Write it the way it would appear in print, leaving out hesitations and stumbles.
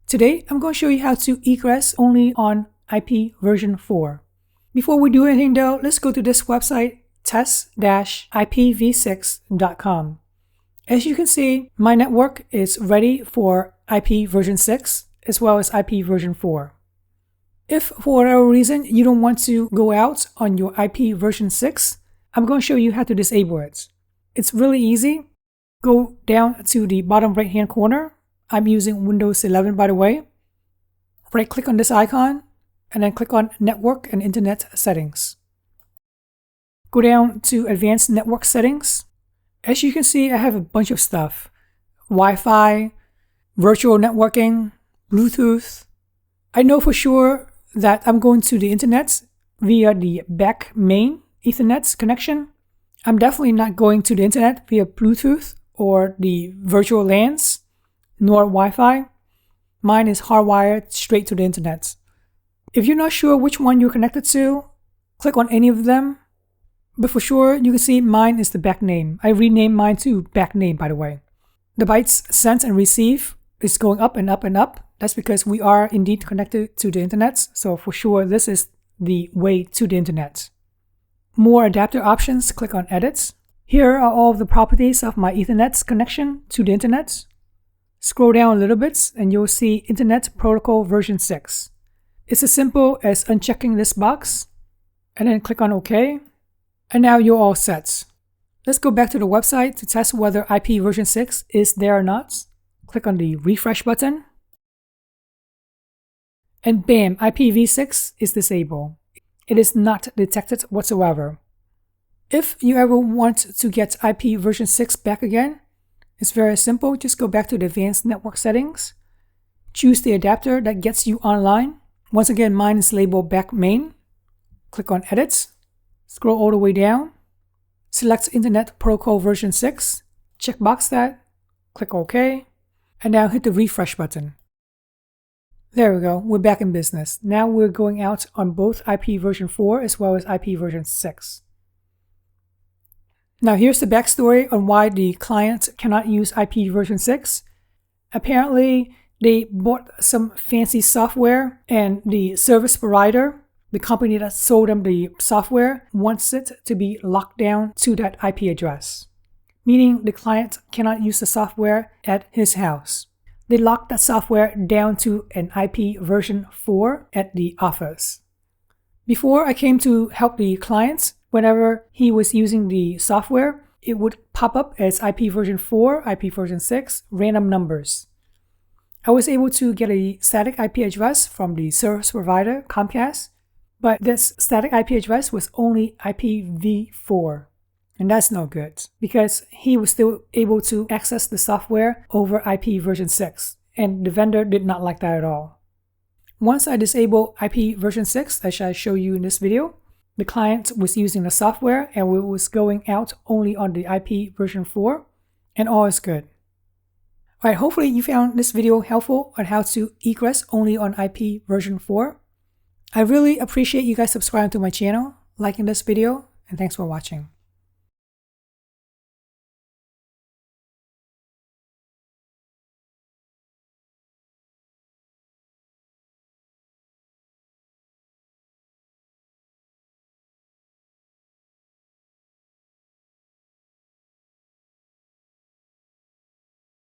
Today, I'm going to show you how to egress only on IP version 4. Before we do anything though, let's go to this website, test-ipv6.com. As you can see, my network is ready for IP version 6 as well as IP version 4. If for whatever reason you don't want to go out on your IP version 6, I'm going to show you how to disable it. It's really easy. Go down to the bottom right hand corner. I'm using Windows 11 by the way. Right click on this icon and then click on Network and Internet Settings. Go down to Advanced Network Settings. As you can see, I have a bunch of stuff. Wi-Fi, virtual networking, Bluetooth. I know for sure that I'm going to the internet via the back main Ethernet connection. I'm definitely not going to the internet via Bluetooth or the virtual LANs, nor Wi-Fi. Mine is hardwired straight to the internet. If you're not sure which one you're connected to, click on any of them. But for sure, you can see mine is the back name. I renamed mine to back name, by the way. The bytes sent and receive is going up and up and up. That's because we are indeed connected to the internet. So for sure, this is the way to the internet. More adapter options, click on Edit. Here are all of the properties of my Ethernet connection to the internet. Scroll down a little bit and you'll see Internet Protocol version 6. It's as simple as unchecking this box and then click on OK. And now you're all set. Let's go back to the website to test whether IP version 6 is there or not. Click on the refresh button. And bam, IPv6 is disabled. It is not detected whatsoever. If you ever want to get IP version 6 back again, it's very simple. Just go back to the Advanced Network Settings. Choose the adapter that gets you online. Once again, mine is labeled back main. Click on Edit. Scroll all the way down. Select Internet Protocol version 6. Checkbox that. Click OK. And now hit the refresh button. There we go. We're back in business. Now we're going out on both IP version 4 as well as IP version 6. Now here's the backstory on why the client cannot use IP version 6. Apparently, they bought some fancy software and the service provider, the company that sold them the software, wants it to be locked down to that IP address. Meaning the client cannot use the software at his house. They locked that software down to an IP version 4 at the office. Before I came to help the client, whenever he was using the software, it would pop up as IP version 4, IP version 6, random numbers. I was able to get a static IP address from the service provider, Comcast, but this static IP address was only IPv4. And that's no good because he was still able to access the software over IP version 6, and the vendor did not like that at all. Once I disable IP version 6, as I show you in this video, the client was using the software and it was going out only on the IP version 4, and all is good. Alright, hopefully you found this video helpful on how to egress only on IP version 4. I really appreciate you guys subscribing to my channel, liking this video, and thanks for watching.